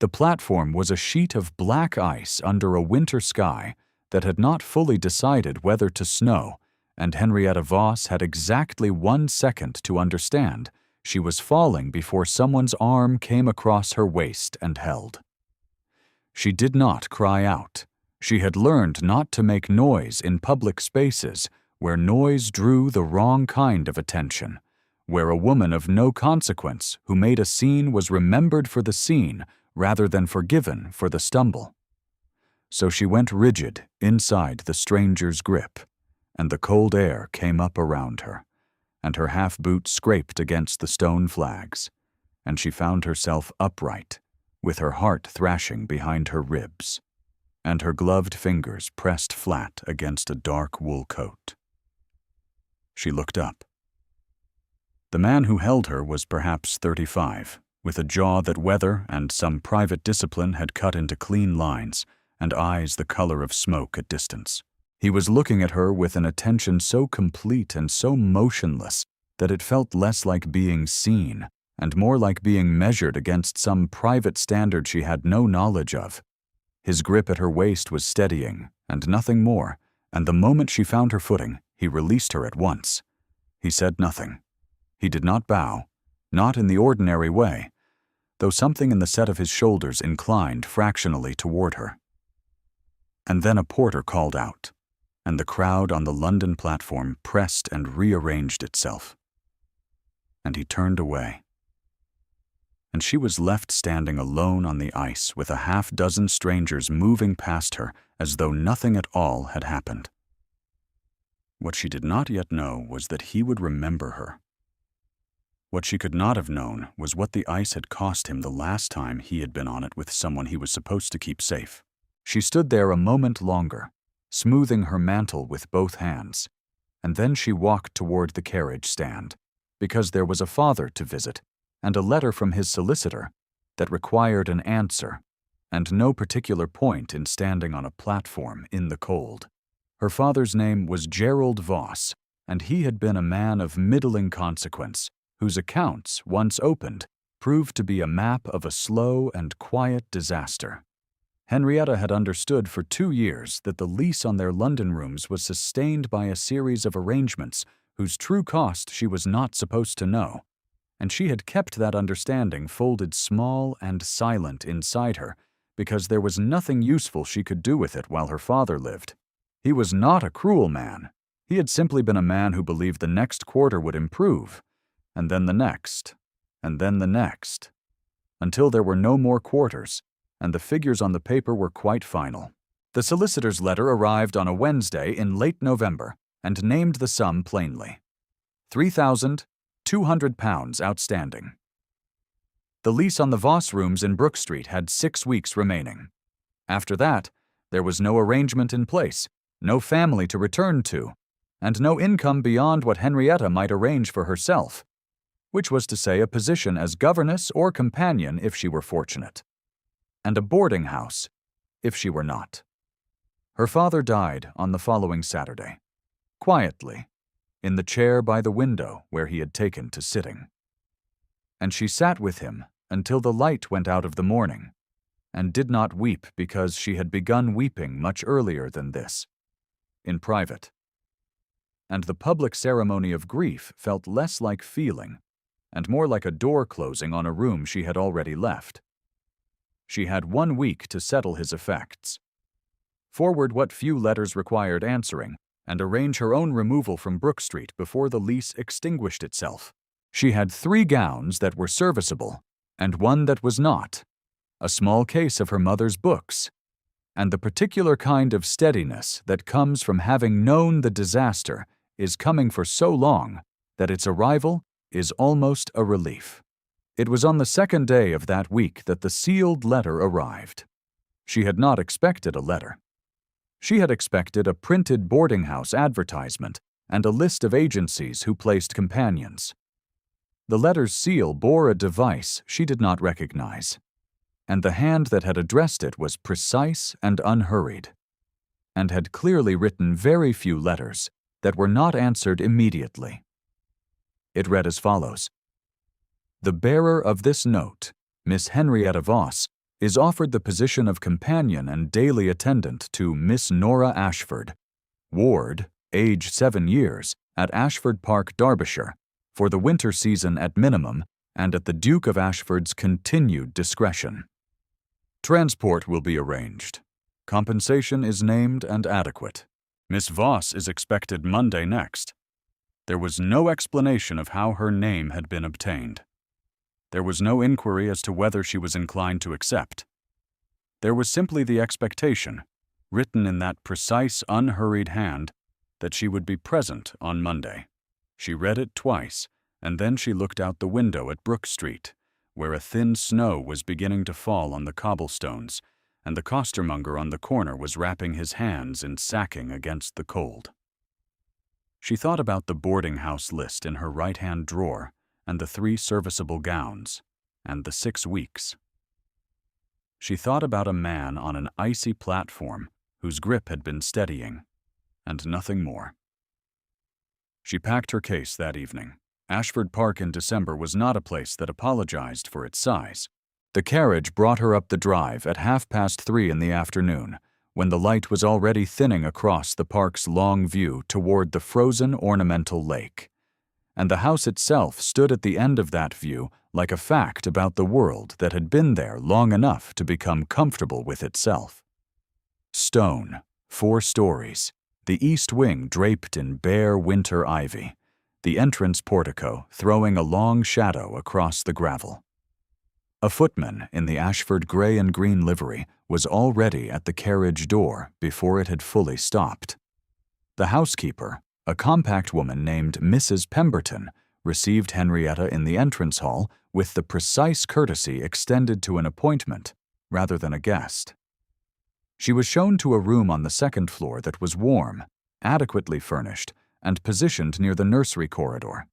The platform was a sheet of black ice under a winter sky that had not fully decided whether to snow, and Henrietta Vos had exactly 1 second to understand she was falling before someone's arm came across her waist and held. She did not cry out. She had learned not to make noise in public spaces where noise drew the wrong kind of attention, where a woman of no consequence who made a scene was remembered for the scene rather than forgiven for the stumble. So she went rigid inside the stranger's grip, and the cold air came up around her, and her half-boot scraped against the stone flags, and she found herself upright, with her heart thrashing behind her ribs, and her gloved fingers pressed flat against a dark wool coat. She looked up. The man who held her was perhaps 35, with a jaw that weather and some private discipline had cut into clean lines, and eyes the color of smoke at distance. He was looking at her with an attention so complete and so motionless that it felt less like being seen and more like being measured against some private standard she had no knowledge of. His grip at her waist was steadying, and nothing more, and the moment she found her footing, he released her at once. He said nothing. He did not bow, not in the ordinary way, though something in the set of his shoulders inclined fractionally toward her. And then a porter called out, and the crowd on the London platform pressed and rearranged itself. And he turned away. And she was left standing alone on the ice with a half-dozen strangers moving past her as though nothing at all had happened. What she did not yet know was that he would remember her. What she could not have known was what the ice had cost him the last time he had been on it with someone he was supposed to keep safe. She stood there a moment longer, smoothing her mantle with both hands, and then she walked toward the carriage stand, because there was a father to visit, and a letter from his solicitor that required an answer, and no particular point in standing on a platform in the cold. Her father's name was Gerald Vos, and he had been a man of middling consequence, whose accounts, once opened, proved to be a map of a slow and quiet disaster. Henrietta had understood for 2 years that the lease on their London rooms was sustained by a series of arrangements whose true cost she was not supposed to know, and she had kept that understanding folded small and silent inside her because there was nothing useful she could do with it while her father lived. He was not a cruel man. He had simply been a man who believed the next quarter would improve, and then the next, and then the next, until there were no more quarters, and the figures on the paper were quite final. The solicitor's letter arrived on a Wednesday in late November and named the sum plainly: £3,200 outstanding. The lease on the Vos rooms in Brook Street had 6 weeks remaining. After that, there was no arrangement in place, no family to return to, and no income beyond what Henrietta might arrange for herself, which was to say a position as governess or companion if she were fortunate, and a boarding house if she were not. Her father died on the following Saturday, quietly, in the chair by the window where he had taken to sitting. And she sat with him until the light went out of the morning, and did not weep because she had begun weeping much earlier than this, in private. And the public ceremony of grief felt less like feeling, and more like a door closing on a room she had already left. She had 1 week to settle his effects, forward what few letters required answering, and arrange her own removal from Brook Street before the lease extinguished itself. She had 3 gowns that were serviceable, and 1 that was not, a small case of her mother's books, and the particular kind of steadiness that comes from having known the disaster is coming for so long that its arrival is almost a relief. It was on the 2nd day of that week that the sealed letter arrived. She had not expected a letter. She had expected a printed boarding house advertisement and a list of agencies who placed companions. The letter's seal bore a device she did not recognize, and the hand that had addressed it was precise and unhurried, and had clearly written very few letters that were not answered immediately. It read as follows: "The bearer of this note, Miss Henrietta Vos, is offered the position of companion and daily attendant to Miss Nora Ashford, ward, age 7 years, at Ashford Park, Derbyshire, for the winter season at minimum and at the Duke of Ashford's continued discretion. Transport will be arranged. Compensation is named and adequate. Miss Voss is expected Monday next. There was no explanation of how her name had been obtained. There was no inquiry as to whether she was inclined to accept. There was simply the expectation, written in that precise, unhurried hand, that she would be present on Monday. She read it twice, and then she looked out the window at Brook Street, where a thin snow was beginning to fall on the cobblestones, and the costermonger on the corner was wrapping his hands in sacking against the cold. She thought about the boarding-house list in her right-hand drawer, and the 3 serviceable gowns, and the 6 weeks. She thought about a man on an icy platform whose grip had been steadying, and nothing more. She packed her case that evening. Ashford Park in December was not a place that apologized for its size. The carriage brought her up the drive at 3:30 in the afternoon, when the light was already thinning across the park's long view toward the frozen ornamental lake, and the house itself stood at the end of that view like a fact about the world that had been there long enough to become comfortable with itself. Stone, 4 stories, the east wing draped in bare winter ivy, the entrance portico throwing a long shadow across the gravel. A footman in the Ashford gray and green livery was already at the carriage door before it had fully stopped. The housekeeper, a compact woman named Mrs. Pemberton, received Henrietta in the entrance hall with the precise courtesy extended to an appointment rather than a guest. She was shown to a room on the 2nd floor that was warm, adequately furnished, and positioned near the nursery corridor.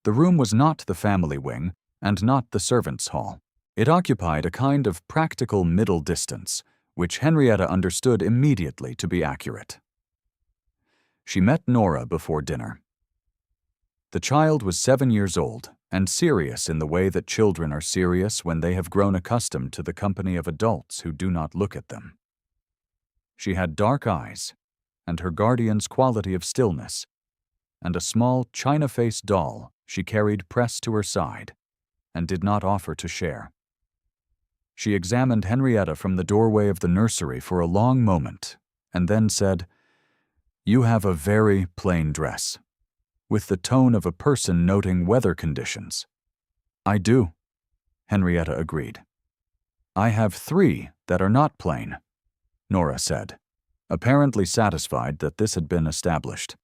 The room was not the family wing and not the servants' hall. It occupied a kind of practical middle distance, which Henrietta understood immediately to be accurate. She met Nora before dinner. The child was 7 years old and serious in the way that children are serious when they have grown accustomed to the company of adults who do not look at them. She had dark eyes, and her guardian's quality of stillness, and a small china-faced doll she carried pressed to her side, and did not offer to share. She examined Henrietta from the doorway of the nursery for a long moment, and then said, "You have a very plain dress," with the tone of a person noting weather conditions. "I do," Henrietta agreed. "I have 3 that are not plain," Nora said, apparently satisfied that this had been established.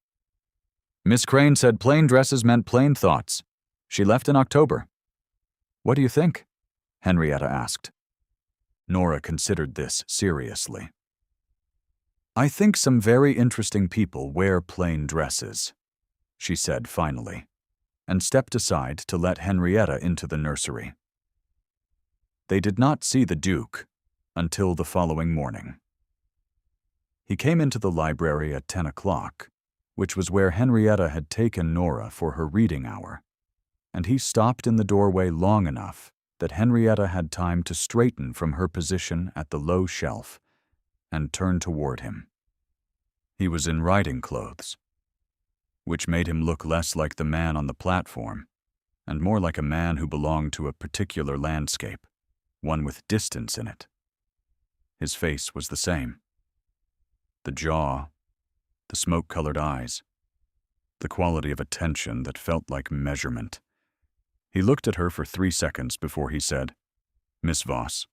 "Miss Crane said plain dresses meant plain thoughts. She left in October." "What do you think?" Henrietta asked. Nora considered this seriously. "I think some very interesting people wear plain dresses," she said finally, and stepped aside to let Henrietta into the nursery. They did not see the Duke until the following morning. He came into the library at 10 o'clock, which was where Henrietta had taken Nora for her reading hour, and he stopped in the doorway long enough that Henrietta had time to straighten from her position at the low shelf and turn toward him. He was in riding clothes, which made him look less like the man on the platform and more like a man who belonged to a particular landscape, one with distance in it. His face was the same. The jaw, the smoke-colored eyes, the quality of attention that felt like measurement. He looked at her for 3 seconds before he said, "Miss Voss."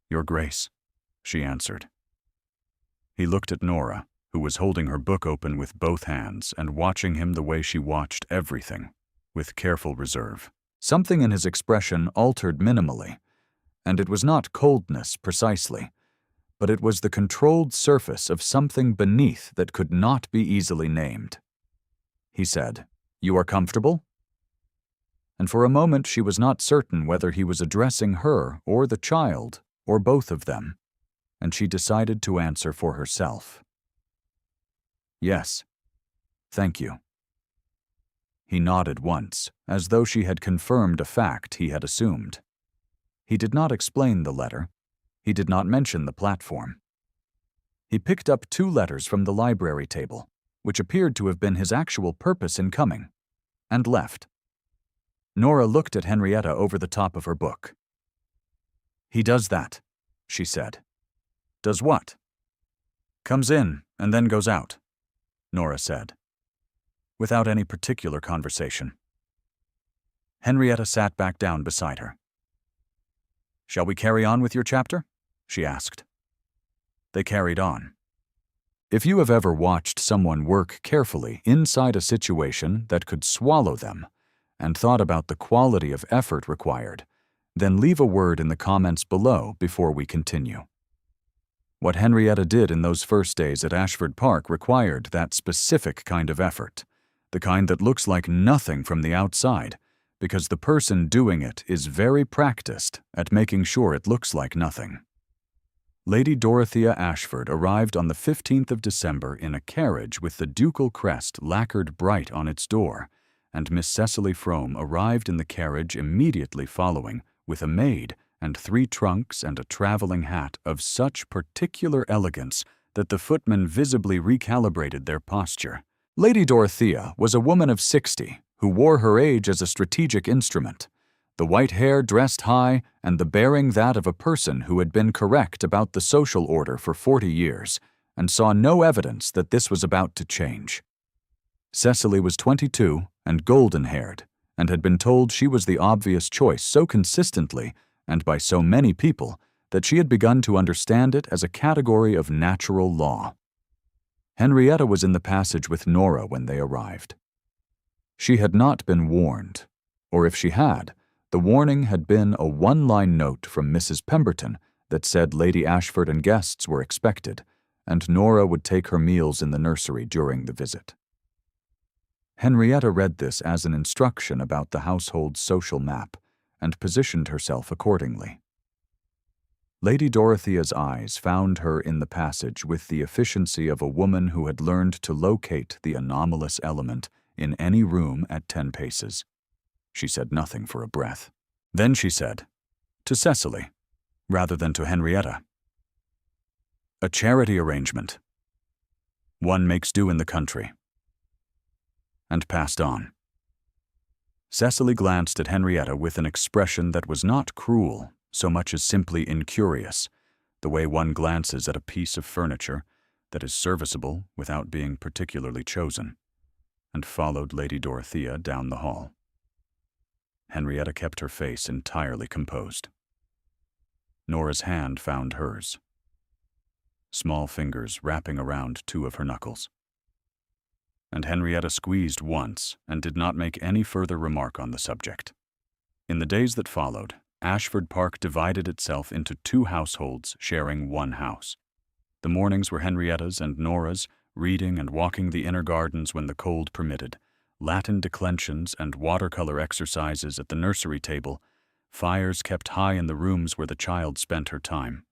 "Your Grace," she answered. He looked at Nora, who was holding her book open with both hands and watching him the way she watched everything, with careful reserve. Something in his expression altered minimally, and it was not coldness precisely, but it was the controlled surface of something beneath that could not be easily named. He said, "You are comfortable?" And for a moment she was not certain whether he was addressing her or the child, or both of them, and she decided to answer for herself. "Yes, thank you." He nodded once, as though she had confirmed a fact he had assumed. He did not explain the letter. He did not mention the platform. He picked up 2 letters from the library table, which appeared to have been his actual purpose in coming, and left. Nora looked at Henrietta over the top of her book. "He does that," she said. "Does what?" "Comes in and then goes out," Nora said, without any particular conversation. Henrietta sat back down beside her. "Shall we carry on with your chapter?" she asked. They carried on. If you have ever watched someone work carefully inside a situation that could swallow them, and thought about the quality of effort required, then leave a word in the comments below before we continue. What Henrietta did in those first days at Ashford Park required that specific kind of effort, the kind that looks like nothing from the outside, because the person doing it is very practiced at making sure it looks like nothing. Lady Dorothea Ashford arrived on the 15th of December in a carriage with the ducal crest lacquered bright on its door, and Miss Cecily Frome arrived in the carriage immediately following, with a maid and 3 trunks and a traveling hat of such particular elegance that the footmen visibly recalibrated their posture. Lady Dorothea was a woman of 60 who wore her age as a strategic instrument, the white hair dressed high and the bearing that of a person who had been correct about the social order for 40 years and saw no evidence that this was about to change. Cecily was 22 and golden-haired, and had been told she was the obvious choice so consistently and by so many people that she had begun to understand it as a category of natural law. Henrietta was in the passage with Nora when they arrived. She had not been warned, or if she had, the warning had been a 1-line note from Mrs. Pemberton that said Lady Ashford and guests were expected, and Nora would take her meals in the nursery during the visit. Henrietta read this as an instruction about the household's social map, and positioned herself accordingly. Lady Dorothea's eyes found her in the passage with the efficiency of a woman who had learned to locate the anomalous element in any room at 10 paces. She said nothing for a breath. Then she said, to Cecily, rather than to Henrietta, "A charity arrangement. One makes do in the country," and passed on. Cecily glanced at Henrietta with an expression that was not cruel so much as simply incurious, the way one glances at a piece of furniture that is serviceable without being particularly chosen, and followed Lady Dorothea down the hall. Henrietta kept her face entirely composed. Nora's hand found hers, small fingers wrapping around 2 of her knuckles. And Henrietta squeezed once and did not make any further remark on the subject. In the days that followed, Ashford Park divided itself into 2 households sharing 1 house. The mornings were Henrietta's and Nora's, reading and walking the inner gardens when the cold permitted, Latin declensions and watercolor exercises at the nursery table, fires kept high in the rooms where the child spent her time.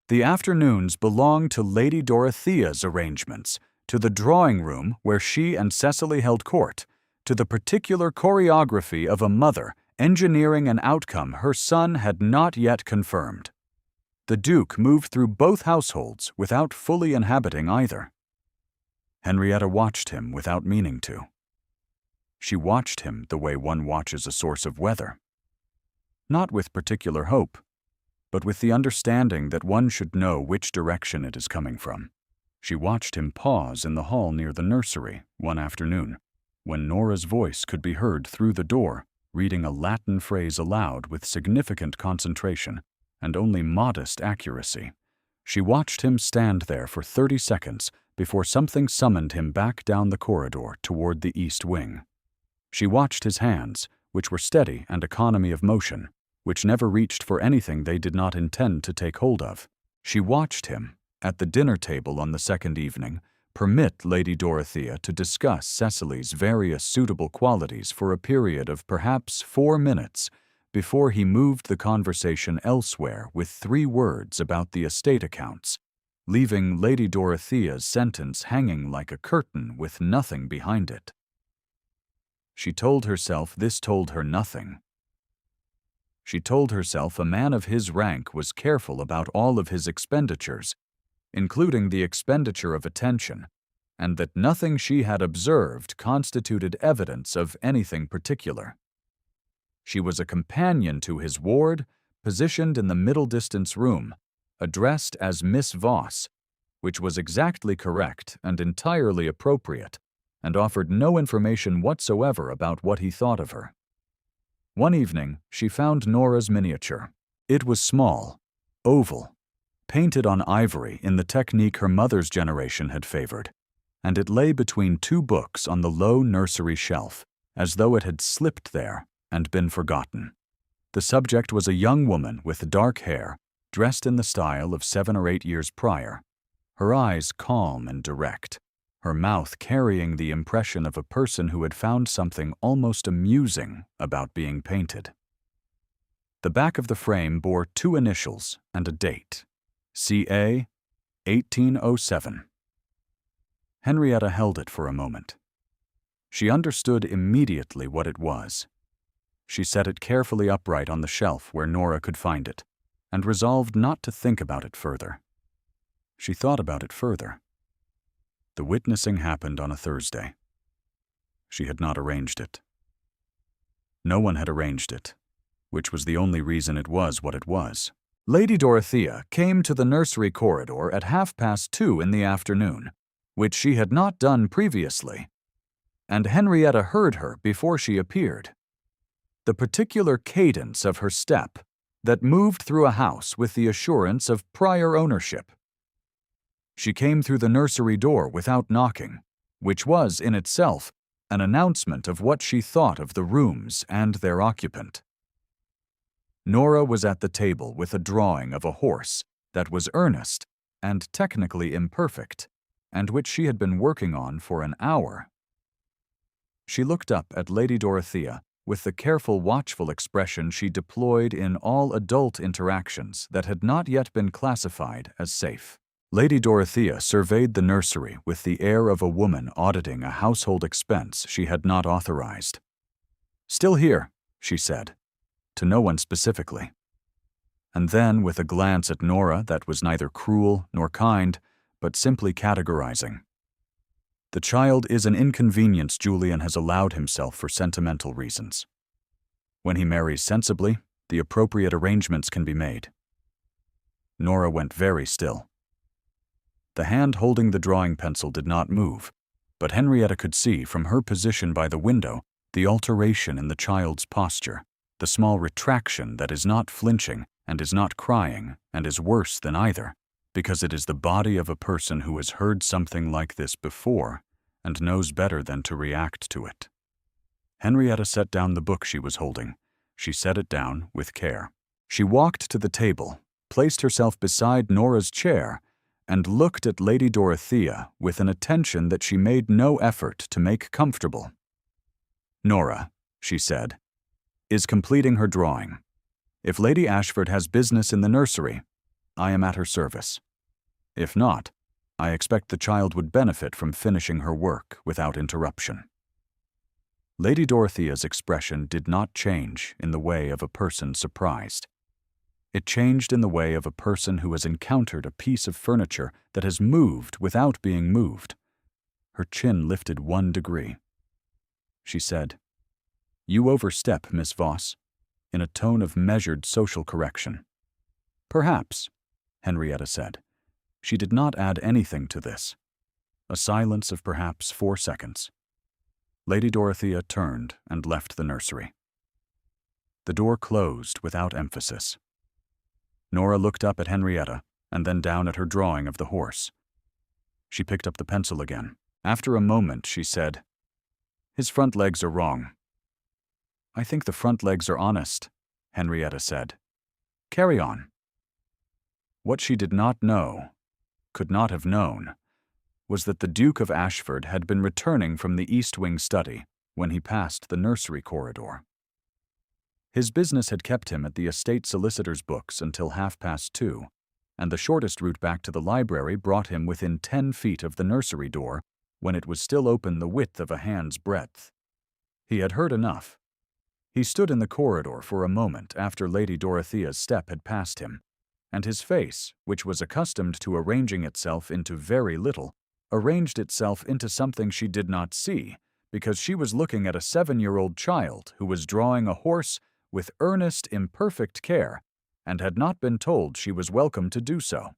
The afternoons belonged to Lady Dorothea's arrangements, to the drawing room where she and Cecily held court, to the particular choreography of a mother engineering an outcome her son had not yet confirmed. The Duke moved through both households without fully inhabiting either. Henrietta watched him without meaning to. She watched him the way one watches a source of weather. Not with particular hope, but with the understanding that one should know which direction it is coming from. She watched him pause in the hall near the nursery one afternoon, when Nora's voice could be heard through the door, reading a Latin phrase aloud with significant concentration and only modest accuracy. She watched him stand there for 30 seconds before something summoned him back down the corridor toward the east wing. She watched his hands, which were steady and economy of motion, which never reached for anything they did not intend to take hold of. She watched him, at the dinner table on the second evening, permit Lady Dorothea to discuss Cecily's various suitable qualities for a period of perhaps 4 minutes before he moved the conversation elsewhere with 3 words about the estate accounts, leaving Lady Dorothea's sentence hanging like a curtain with nothing behind it. She told herself this told her nothing. She told herself a man of his rank was careful about all of his expenditures, including the expenditure of attention, and that nothing she had observed constituted evidence of anything particular. She was a companion to his ward, positioned in the middle-distance room, addressed as Miss Voss, which was exactly correct and entirely appropriate, and offered no information whatsoever about what he thought of her. One evening, she found Nora's miniature. It was small, oval, painted on ivory in the technique her mother's generation had favored, and it lay between two books on the low nursery shelf, as though it had slipped there and been forgotten. The subject was a young woman with dark hair, dressed in the style of 7 or 8 years prior, her eyes calm and direct, her mouth carrying the impression of a person who had found something almost amusing about being painted. The back of the frame bore 2 initials and a date, CA 1807. Henrietta held it for a moment. She understood immediately what it was. She set it carefully upright on the shelf where Nora could find it, and resolved not to think about it further. She thought about it further. The witnessing happened on a Thursday. She had not arranged it. No one had arranged it, which was the only reason it was what it was. Lady Dorothea came to the nursery corridor at 2:30 in the afternoon, which she had not done previously, and Henrietta heard her before she appeared. The particular cadence of her step that moved through a house with the assurance of prior ownership. She came through the nursery door without knocking, which was, in itself, an announcement of what she thought of the rooms and their occupant. Nora was at the table with a drawing of a horse that was earnest and technically imperfect, and which she had been working on for an hour. She looked up at Lady Dorothea with the careful, watchful expression she deployed in all adult interactions that had not yet been classified as safe. Lady Dorothea surveyed the nursery with the air of a woman auditing a household expense she had not authorized. "Still here," she said, to no one specifically. And then, with a glance at Nora that was neither cruel nor kind, but simply categorizing. "The child is an inconvenience Julian has allowed himself for sentimental reasons. When he marries sensibly, the appropriate arrangements can be made." Nora went very still. The hand holding the drawing pencil did not move, but Henrietta could see from her position by the window the alteration in the child's posture, the small retraction that is not flinching and is not crying and is worse than either, because it is the body of a person who has heard something like this before and knows better than to react to it. Henrietta set down the book she was holding. She set it down with care. She walked to the table, placed herself beside Nora's chair, and looked at Lady Dorothea with an attention that she made no effort to make comfortable. "Nora," she said, "is completing her drawing. If Lady Ashford has business in the nursery, I am at her service. If not, I expect the child would benefit from finishing her work without interruption." Lady Dorothea's expression did not change in the way of a person surprised. It changed in the way of a person who has encountered a piece of furniture that has moved without being moved. Her chin lifted 1 degree. She said, "You overstep, Miss Voss," in a tone of measured social correction. "Perhaps," Henrietta said. She did not add anything to this. A silence of perhaps 4 seconds. Lady Dorothea turned and left the nursery. The door closed without emphasis. Nora looked up at Henrietta and then down at her drawing of the horse. She picked up the pencil again. After a moment, she said, "His front legs are wrong." "I think the front legs are honest," Henrietta said. "Carry on." What she did not know, could not have known, was that the Duke of Ashford had been returning from the East Wing study when he passed the nursery corridor. His business had kept him at the estate solicitor's books until 2:30, and the shortest route back to the library brought him within 10 feet of the nursery door when it was still open the width of a hand's breadth. He had heard enough. He stood in the corridor for a moment after Lady Dorothea's step had passed him, and his face, which was accustomed to arranging itself into very little, arranged itself into something she did not see, because she was looking at a 7-year-old child who was drawing a horse with earnest, imperfect care, and had not been told she was welcome to do so.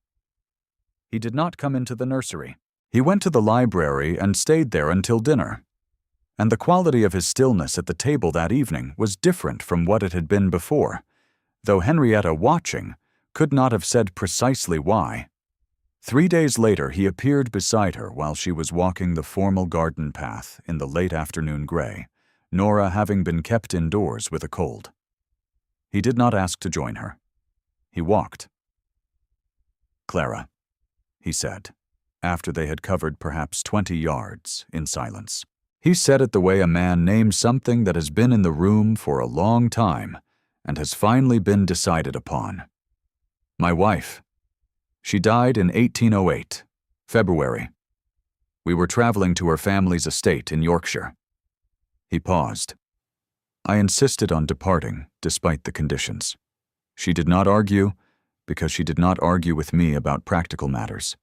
He did not come into the nursery. He went to the library and stayed there until dinner. And the quality of his stillness at the table that evening was different from what it had been before, though Henrietta, watching, could not have said precisely why. 3 days later he appeared beside her while she was walking the formal garden path in the late afternoon gray, Nora having been kept indoors with a cold. He did not ask to join her. He walked. "Clara," he said, after they had covered perhaps 20 yards in silence. He said it the way a man names something that has been in the room for a long time and has finally been decided upon. "My wife. She died in 1808, February. We were traveling to her family's estate in Yorkshire." He paused. "I insisted on departing, despite the conditions. She did not argue, because she did not argue with me about practical matters,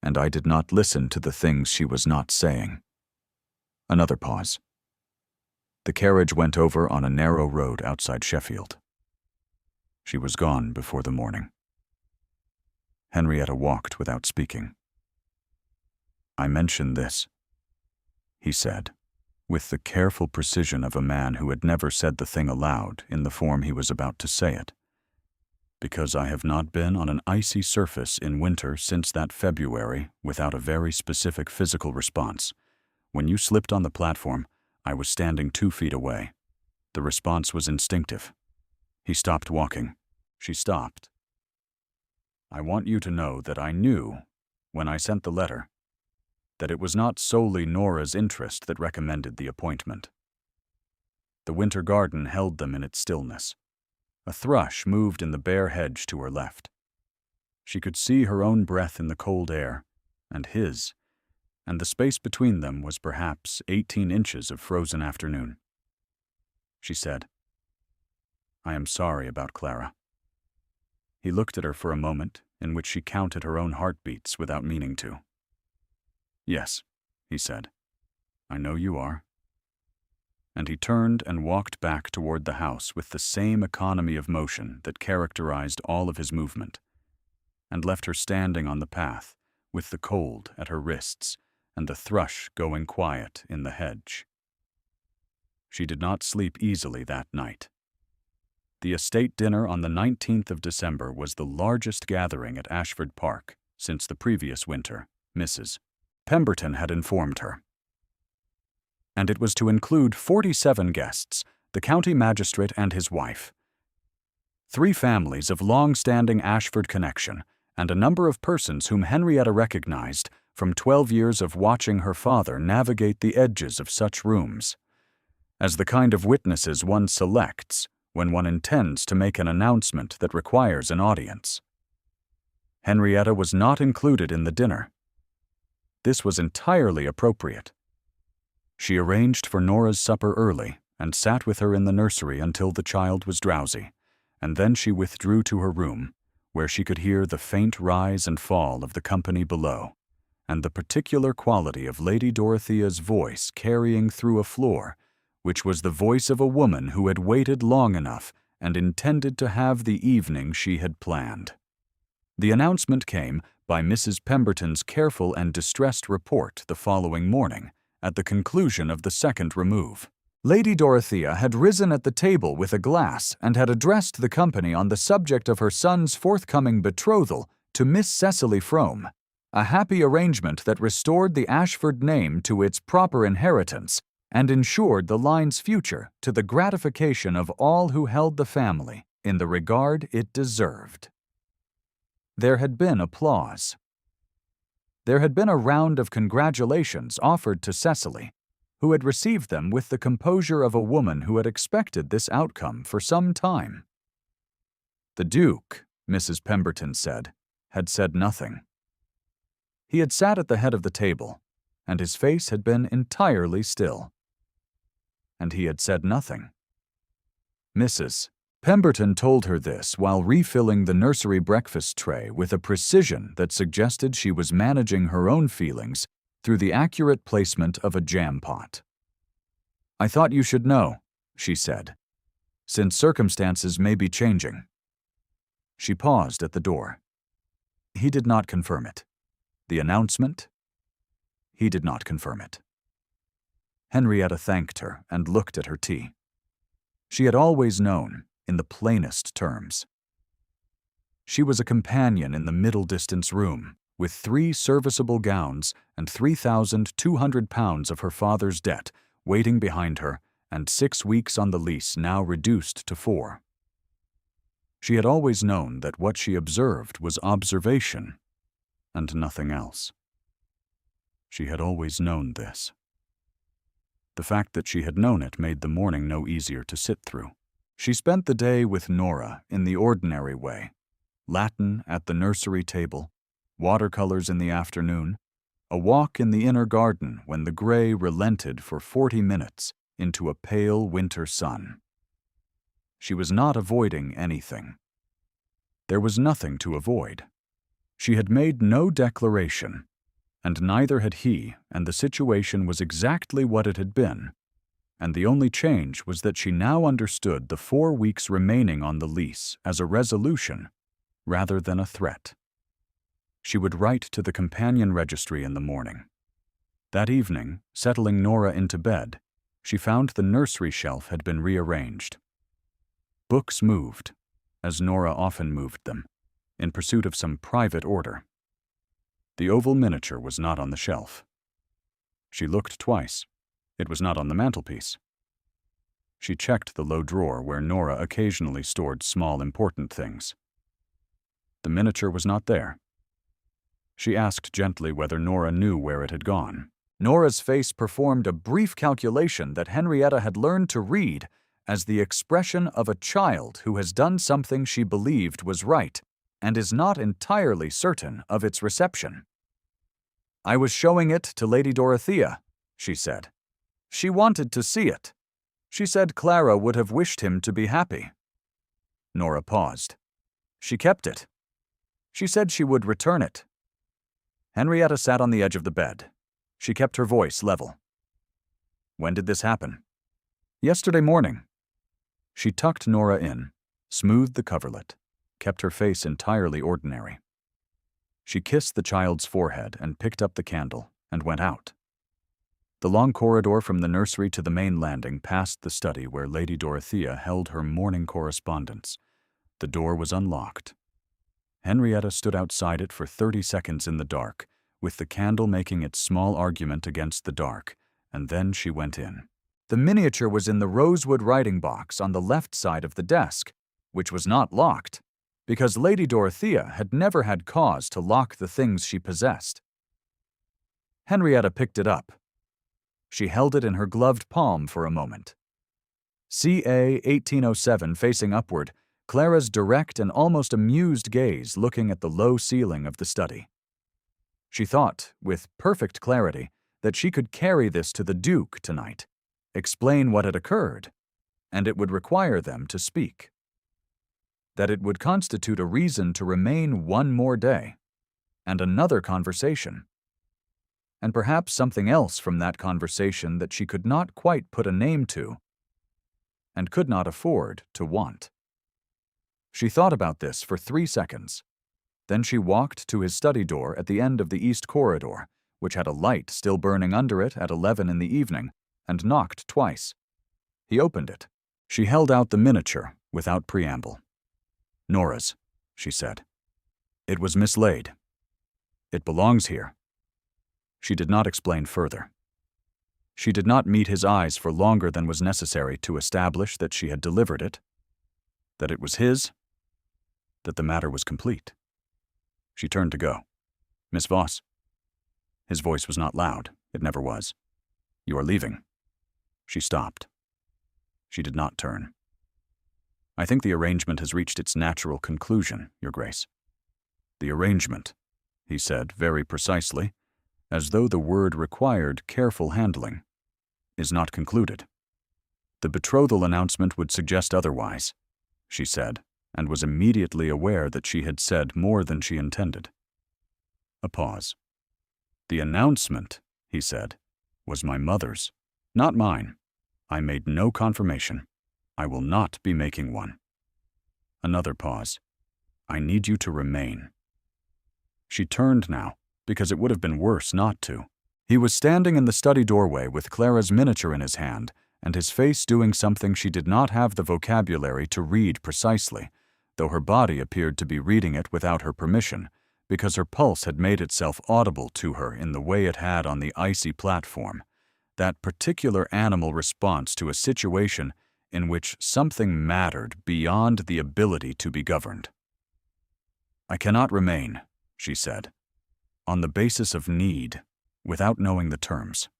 and I did not listen to the things she was not saying." Another pause. The carriage went over on a narrow road outside Sheffield. She was gone before the morning. Henrietta walked without speaking. "I mention this," he said, with the careful precision of a man who had never said the thing aloud in the form he was about to say it, "because I have not been on an icy surface in winter since that February without a very specific physical response. When you slipped on the platform, I was standing 2 feet away. The response was instinctive." He stopped walking. She stopped. "I want you to know that I knew, when I sent the letter, that it was not solely Nora's interest that recommended the appointment." The winter garden held them in its stillness. A thrush moved in the bare hedge to her left. She could see her own breath in the cold air, and his, and the space between them was perhaps 18 inches of frozen afternoon. She said, "I am sorry about Clara." He looked at her for a moment, in which she counted her own heartbeats without meaning to. "Yes," he said, "I know you are." And he turned and walked back toward the house with the same economy of motion that characterized all of his movement, and left her standing on the path, with the cold at her wrists and the thrush going quiet in the hedge. She did not sleep easily that night. The estate dinner on the 19th of December was the largest gathering at Ashford Park since the previous winter, Mrs. Pemberton had informed her. And it was to include 47 guests, the county magistrate and his wife, 3 families of long-standing Ashford connection, and a number of persons whom Henrietta recognized from 12 years of watching her father navigate the edges of such rooms, as the kind of witnesses one selects when one intends to make an announcement that requires an audience. Henrietta was not included in the dinner. This was entirely appropriate. She arranged for Nora's supper early and sat with her in the nursery until the child was drowsy, and then she withdrew to her room, where she could hear the faint rise and fall of the company below, and the particular quality of Lady Dorothea's voice carrying through a floor, which was the voice of a woman who had waited long enough and intended to have the evening she had planned. The announcement came by Mrs. Pemberton's careful and distressed report the following morning, at the conclusion of the second remove. Lady Dorothea had risen at the table with a glass and had addressed the company on the subject of her son's forthcoming betrothal to Miss Cecily Frome, a happy arrangement that restored the Ashford name to its proper inheritance and ensured the line's future to the gratification of all who held the family in the regard it deserved. There had been applause. There had been a round of congratulations offered to Cecily, who had received them with the composure of a woman who had expected this outcome for some time. The Duke, Mrs. Pemberton said, had said nothing. He had sat at the head of the table, and his face had been entirely still. And he had said nothing. Mrs. Pemberton told her this while refilling the nursery breakfast tray with a precision that suggested she was managing her own feelings through the accurate placement of a jam pot. "I thought you should know," she said, "since circumstances may be changing." She paused at the door. He did not confirm it. The announcement? He did not confirm it. Henrietta thanked her and looked at her tea. She had always known, in the plainest terms. She was a companion in the middle-distance room, with 3 serviceable gowns and £3,200 of her father's debt waiting behind her, and 6 weeks on the lease now reduced to 4. She had always known that what she observed was observation, and nothing else. She had always known this. The fact that she had known it made the morning no easier to sit through. She spent the day with Nora in the ordinary way: Latin at the nursery table, watercolors in the afternoon, a walk in the inner garden when the gray relented for 40 minutes into a pale winter sun. She was not avoiding anything. There was nothing to avoid. She had made no declaration, and neither had he, and the situation was exactly what it had been, and the only change was that she now understood the 4 weeks remaining on the lease as a resolution rather than a threat. She would write to the companion registry in the morning. That evening, settling Nora into bed, she found the nursery shelf had been rearranged. Books moved, as Nora often moved them, in pursuit of some private order. The oval miniature was not on the shelf. She looked twice. It was not on the mantelpiece. She checked the low drawer where Nora occasionally stored small important things. The miniature was not there. She asked gently whether Nora knew where it had gone. Nora's face performed a brief calculation that Henrietta had learned to read as the expression of a child who has done something she believed was right and is not entirely certain of its reception. "I was showing it to Lady Dorothea," she said. "She wanted to see it. She said Clara would have wished him to be happy." Nora paused. "She kept it. She said she would return it." Henrietta sat on the edge of the bed. She kept her voice level. "When did this happen?" "Yesterday morning." She tucked Nora in, smoothed the coverlet, kept her face entirely ordinary. She kissed the child's forehead and picked up the candle and went out. The long corridor from the nursery to the main landing passed the study where Lady Dorothea held her morning correspondence. The door was unlocked. Henrietta stood outside it for 30 seconds in the dark, with the candle making its small argument against the dark, and then she went in. The miniature was in the rosewood writing box on the left side of the desk, which was not locked, because Lady Dorothea had never had cause to lock the things she possessed. Henrietta picked it up. She held it in her gloved palm for a moment. CA 1807 facing upward, Clara's direct and almost amused gaze looking at the low ceiling of the study. She thought, with perfect clarity, that she could carry this to the Duke tonight, explain what had occurred, and it would require them to speak. That it would constitute a reason to remain one more day, and another conversation, and perhaps something else from that conversation that she could not quite put a name to, and could not afford to want. She thought about this for 3 seconds. Then she walked to his study door at the end of the east corridor, which had a light still burning under it at 11 in the evening, and knocked twice. He opened it. She held out the miniature without preamble. "Nora's," she said. "It was mislaid. It belongs here." She did not explain further. She did not meet his eyes for longer than was necessary to establish that she had delivered it, that it was his, that the matter was complete. She turned to go. "Miss Voss." His voice was not loud. It never was. "You are leaving." She stopped. She did not turn. "I think the arrangement has reached its natural conclusion, Your Grace." "The arrangement," he said very precisely, as though the word required careful handling, "is not concluded. The betrothal announcement would suggest otherwise, she said, and was immediately aware that she had said more than she intended. A pause. The announcement, he said, was my mother's, not mine. I made no confirmation. I will not be making one. Another pause. I need you to remain. She turned now, because it would have been worse not to. He was standing in the study doorway with Clara's miniature in his hand, and his face doing something she did not have the vocabulary to read precisely, though her body appeared to be reading it without her permission, because her pulse had made itself audible to her in the way it had on the icy platform, that particular animal response to a situation in which something mattered beyond the ability to be governed. I cannot remain, she said, on the basis of need, without knowing the terms.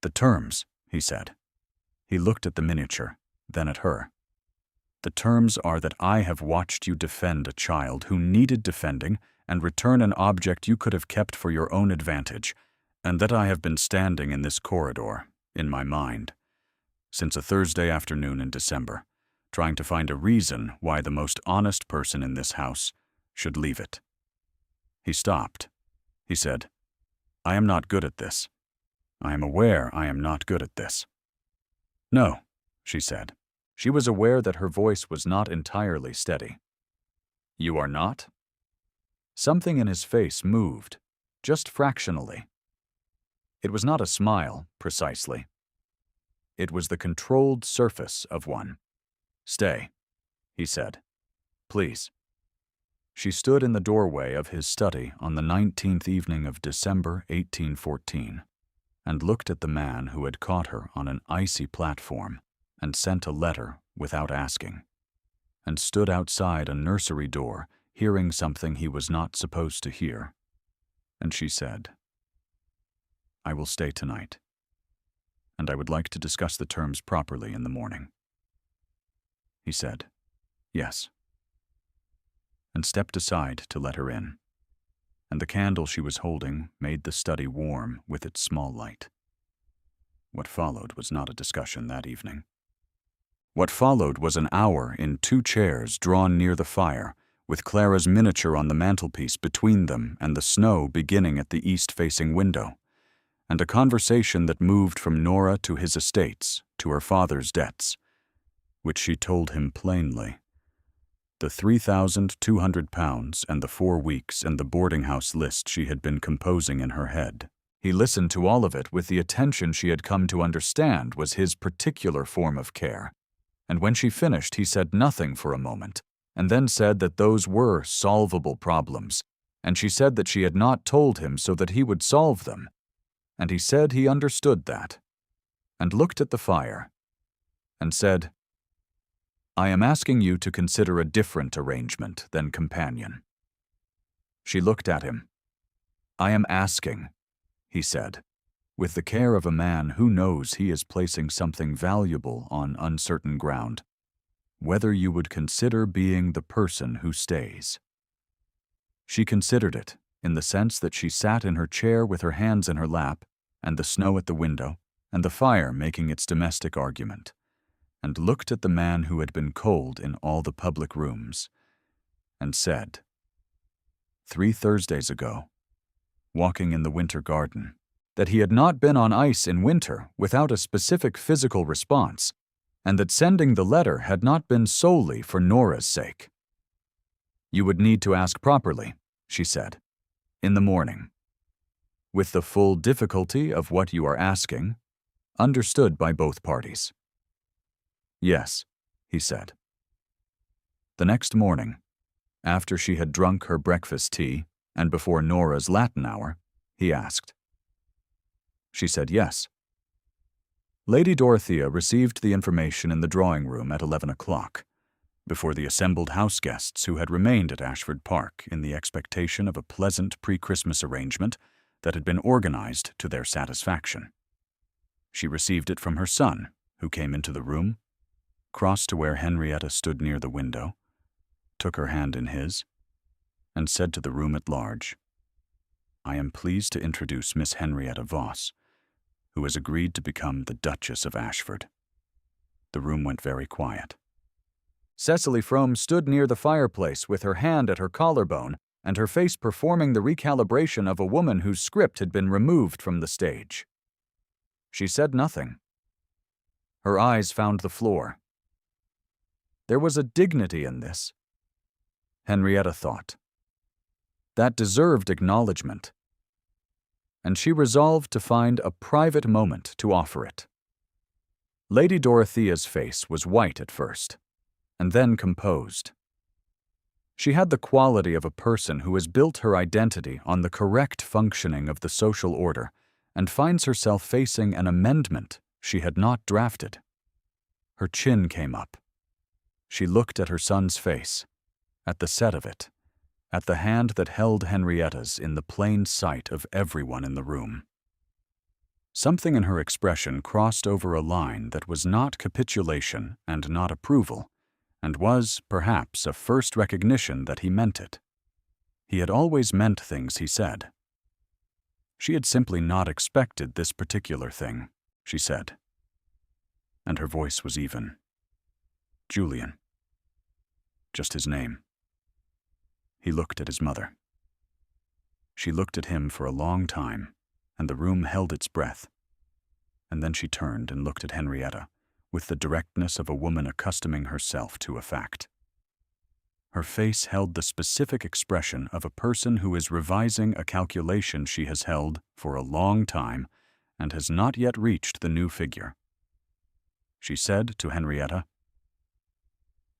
The terms, he said. He looked at the miniature, then at her. The terms are that I have watched you defend a child who needed defending and return an object you could have kept for your own advantage, and that I have been standing in this corridor, in my mind, since a Thursday afternoon in December, trying to find a reason why the most honest person in this house should leave it. He stopped. He said, I am not good at this. I am aware I am not good at this. No, she said. She was aware that her voice was not entirely steady. You are not? Something in his face moved, just fractionally. It was not a smile, precisely. It was the controlled surface of one. Stay, he said. Please. She stood in the doorway of his study on the 19th evening of December 1814, and looked at the man who had caught her on an icy platform and sent a letter without asking, and stood outside a nursery door hearing something he was not supposed to hear. And she said, I will stay tonight, and I would like to discuss the terms properly in the morning. He said, yes, and stepped aside to let her in, and the candle she was holding made the study warm with its small light. What followed was not a discussion that evening. What followed was an hour in 2 chairs drawn near the fire, with Clara's miniature on the mantelpiece between them and the snow beginning at the east-facing window, and a conversation that moved from Nora to his estates, to her father's debts, which she told him plainly. The £3,200 and the 4 weeks and the boarding-house list she had been composing in her head. He listened to all of it with the attention she had come to understand was his particular form of care, and when she finished he said nothing for a moment, and then said that those were solvable problems, and she said that she had not told him so that he would solve them, and he said he understood that, and looked at the fire, and said, I am asking you to consider a different arrangement than companion. She looked at him. I am asking, he said, with the care of a man who knows he is placing something valuable on uncertain ground, whether you would consider being the person who stays. She considered it, in the sense that she sat in her chair with her hands in her lap, and the snow at the window, and the fire making its domestic argument, and looked at the man who had been cold in all the public rooms, and said, 3 Thursdays ago, walking in the winter garden, that he had not been on ice in winter without a specific physical response, and that sending the letter had not been solely for Nora's sake. You would need to ask properly, she said, in the morning, with the full difficulty of what you are asking, understood by both parties. Yes, he said. The next morning, after she had drunk her breakfast tea and before Nora's Latin hour, he asked. She said yes. Lady Dorothea received the information in the drawing-room at 11 o'clock, before the assembled house guests who had remained at Ashford Park in the expectation of a pleasant pre-Christmas arrangement that had been organized to their satisfaction. She received it from her son, who came into the room, crossed to where Henrietta stood near the window, took her hand in his, and said to the room at large, I am pleased to introduce Miss Henrietta Voss, who has agreed to become the Duchess of Ashford. The room went very quiet. Cecily Frome stood near the fireplace with her hand at her collarbone and her face performing the recalibration of a woman whose script had been removed from the stage. She said nothing. Her eyes found the floor. There was a dignity in this, Henrietta thought, that deserved acknowledgement, and she resolved to find a private moment to offer it. Lady Dorothea's face was white at first, and then composed. She had the quality of a person who has built her identity on the correct functioning of the social order and finds herself facing an amendment she had not drafted. Her chin came up. She looked at her son's face, at the set of it, at the hand that held Henrietta's in the plain sight of everyone in the room. Something in her expression crossed over a line that was not capitulation and not approval, and was, perhaps, a first recognition that he meant it. He had always meant things he said. She had simply not expected this particular thing, she said. And her voice was even. Julian. Just his name. He looked at his mother. She looked at him for a long time, and the room held its breath. And then she turned and looked at Henrietta, with the directness of a woman accustoming herself to a fact. Her face held the specific expression of a person who is revising a calculation she has held for a long time and has not yet reached the new figure. She said to Henrietta,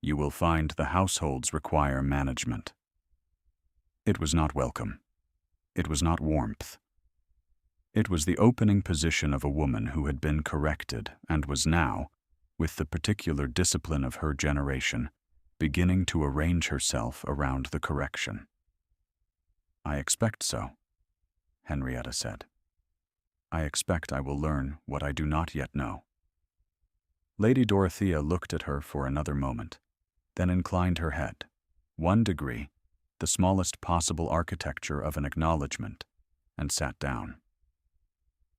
"You will find the households require management." It was not welcome. It was not warmth. It was the opening position of a woman who had been corrected and was now, with the particular discipline of her generation, beginning to arrange herself around the correction. "I expect so," Henrietta said. "I expect I will learn what I do not yet know." Lady Dorothea looked at her for another moment, then inclined her head, 1 degree, the smallest possible architecture of an acknowledgement, and sat down.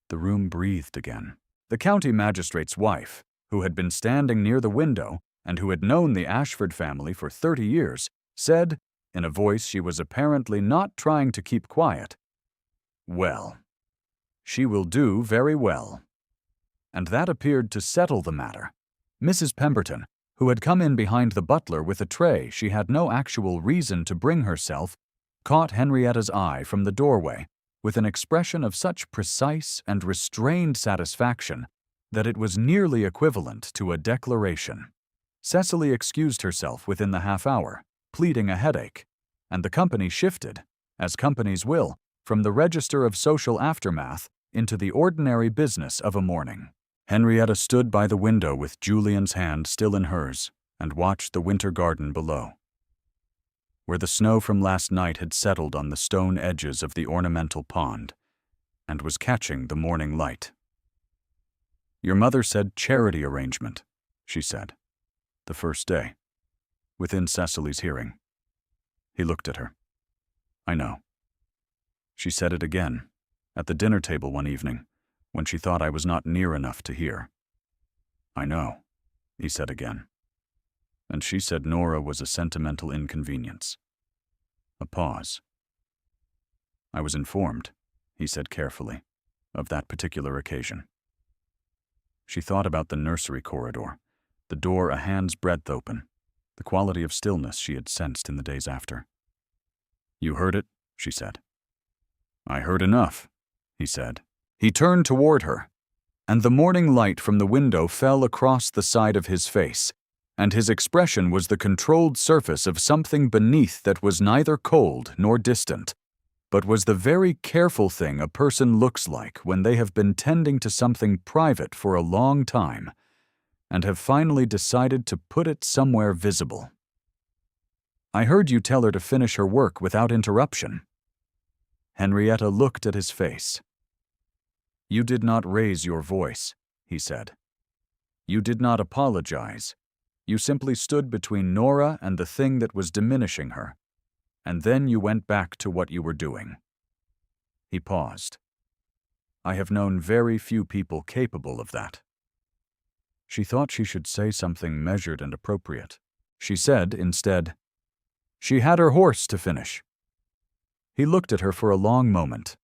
The room breathed again. The county magistrate's wife, who had been standing near the window and who had known the Ashford family for 30 years, said, in a voice she was apparently not trying to keep quiet, "Well, she will do very well." And that appeared to settle the matter. Mrs. Pemberton, who had come in behind the butler with a tray she had no actual reason to bring herself, caught Henrietta's eye from the doorway with an expression of such precise and restrained satisfaction that it was nearly equivalent to a declaration. Cecily excused herself within the half-hour, pleading a headache, and the company shifted, as companies will, from the register of social aftermath into the ordinary business of a morning. Henrietta stood by the window with Julian's hand still in hers and watched the winter garden below, where the snow from last night had settled on the stone edges of the ornamental pond and was catching the morning light. "Your mother said charity arrangement," she said, the first day, within Cecily's hearing. He looked at her. "I know." She said it again, at the dinner table one evening, when she thought I was not near enough to hear. "I know," he said again. "And she said Nora was a sentimental inconvenience." A pause. "I was informed," he said carefully, "of that particular occasion." She thought about the nursery corridor, the door a hand's breadth open, the quality of stillness she had sensed in the days after. "You heard it?" she said. "I heard enough," he said. He turned toward her, and the morning light from the window fell across the side of his face, and his expression was the controlled surface of something beneath that was neither cold nor distant, but was the very careful thing a person looks like when they have been tending to something private for a long time and have finally decided to put it somewhere visible. "I heard you tell her to finish her work without interruption." Henrietta looked at his face. "You did not raise your voice," he said. "You did not apologize. You simply stood between Nora and the thing that was diminishing her, and then you went back to what you were doing." He paused. "I have known very few people capable of that." She thought she should say something measured and appropriate. She said, instead, "She had her horse to finish." He looked at her for a long moment,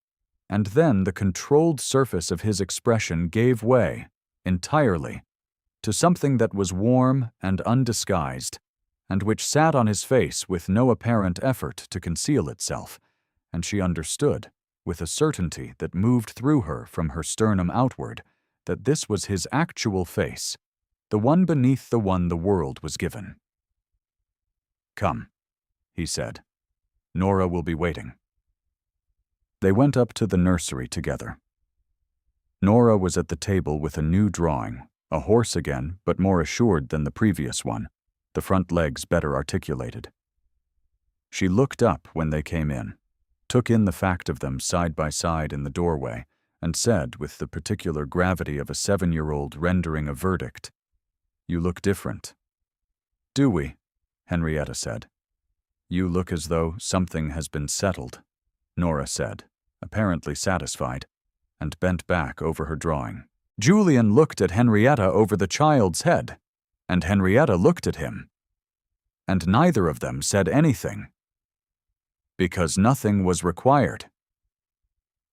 and then the controlled surface of his expression gave way, entirely, to something that was warm and undisguised, and which sat on his face with no apparent effort to conceal itself, and she understood, with a certainty that moved through her from her sternum outward, that this was his actual face, the one beneath the one the world was given. "Come," he said. "Nora will be waiting." They went up to the nursery together. Nora was at the table with a new drawing, a horse again, but more assured than the previous one, the front legs better articulated. She looked up when they came in, took in the fact of them side by side in the doorway, and said with the particular gravity of a 7-year-old rendering a verdict, "You look different." "Do we?" Henrietta said. "You look as though something has been settled," Nora said, apparently satisfied, and bent back over her drawing. Julian looked at Henrietta over the child's head, and Henrietta looked at him, and neither of them said anything, because nothing was required.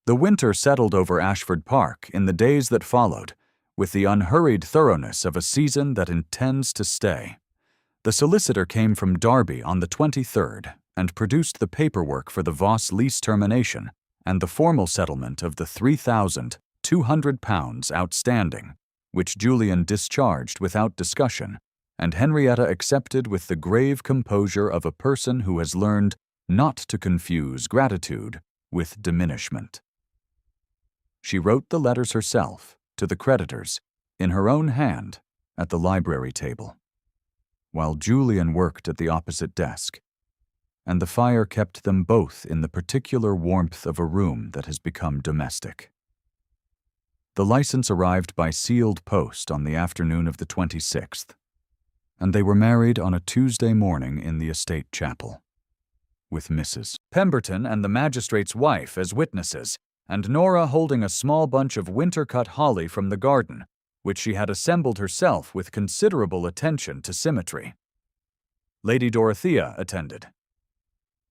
The winter settled over Ashford Park in the days that followed, with the unhurried thoroughness of a season that intends to stay. The solicitor came from Derby on the 23rd and produced the paperwork for the Voss lease termination and the formal settlement of the £3,200 outstanding, which Julian discharged without discussion, and Henrietta accepted with the grave composure of a person who has learned not to confuse gratitude with diminishment. She wrote the letters herself, to the creditors, in her own hand, at the library table, while Julian worked at the opposite desk, and the fire kept them both in the particular warmth of a room that has become domestic. The license arrived by sealed post on the afternoon of the 26th, and they were married on a Tuesday morning in the estate chapel, with Mrs. Pemberton and the magistrate's wife as witnesses, and Nora holding a small bunch of winter-cut holly from the garden, which she had assembled herself with considerable attention to symmetry. Lady Dorothea attended.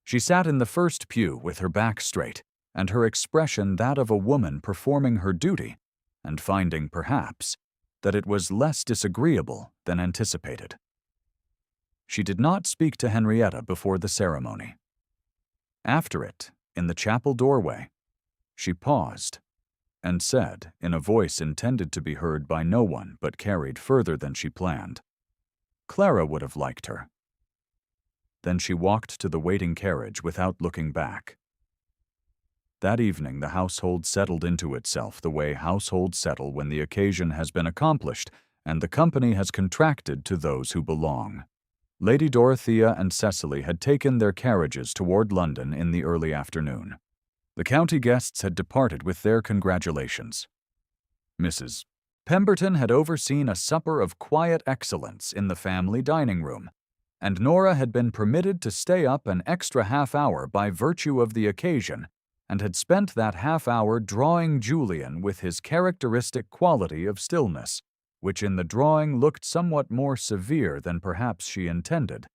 She sat in the first pew with her back straight, and her expression that of a woman performing her duty, and finding, perhaps, that it was less disagreeable than anticipated. She did not speak to Henrietta before the ceremony. After it, in the chapel doorway, she paused and said, in a voice intended to be heard by no one but carried further than she planned, "Clara would have liked her." Then she walked to the waiting carriage without looking back. That evening the household settled into itself the way households settle when the occasion has been accomplished and the company has contracted to those who belong. Lady Dorothea and Cecily had taken their carriages toward London in the early afternoon. The county guests had departed with their congratulations. Mrs. Pemberton had overseen a supper of quiet excellence in the family dining room, and Nora had been permitted to stay up an extra half-hour by virtue of the occasion, and had spent that half-hour drawing Julian with his characteristic quality of stillness, which in the drawing looked somewhat more severe than perhaps she intended,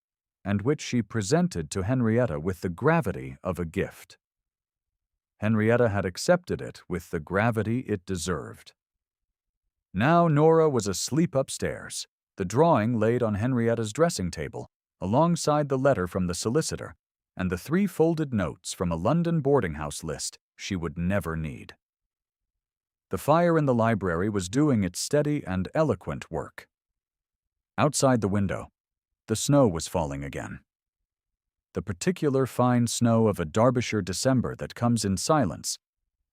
and which she presented to Henrietta with the gravity of a gift. Henrietta had accepted it with the gravity it deserved. Now Nora was asleep upstairs, the drawing laid on Henrietta's dressing table, alongside the letter from the solicitor, and the 3 folded notes from a London boarding-house list she would never need. The fire in the library was doing its steady and eloquent work. Outside the window, the snow was falling again. The particular fine snow of a Derbyshire December that comes in silence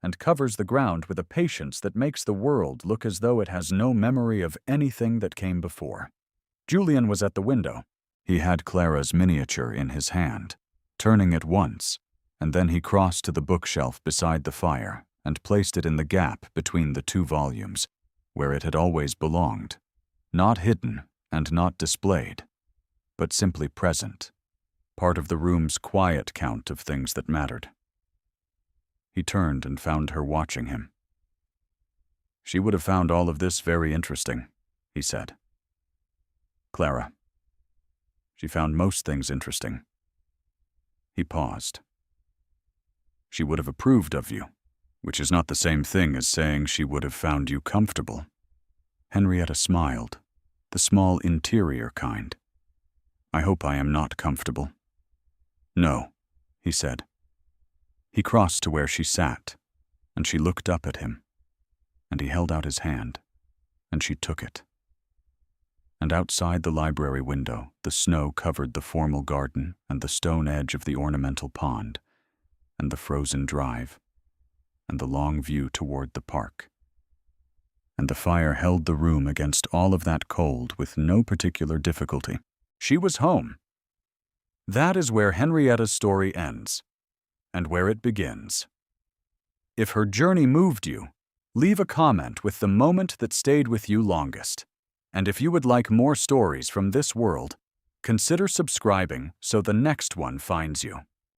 and covers the ground with a patience that makes the world look as though it has no memory of anything that came before. Julian was at the window. He had Clara's miniature in his hand, turning it once, and then he crossed to the bookshelf beside the fire and placed it in the gap between the 2 volumes, where it had always belonged, not hidden and not displayed, but simply present, part of the room's quiet count of things that mattered. He turned and found her watching him. She would have found all of this very interesting, he said. Clara. She found most things interesting. He paused. She would have approved of you, which is not the same thing as saying she would have found you comfortable. Henrietta smiled, the small interior kind. I hope I am not comfortable. No, he said. He crossed to where she sat, and she looked up at him, and he held out his hand, and she took it. And outside the library window, the snow covered the formal garden and the stone edge of the ornamental pond, and the frozen drive, and the long view toward the park. And the fire held the room against all of that cold with no particular difficulty. She was home. That is where Henrietta's story ends, and where it begins. If her journey moved you, leave a comment with the moment that stayed with you longest. And if you would like more stories from this world, consider subscribing so the next one finds you.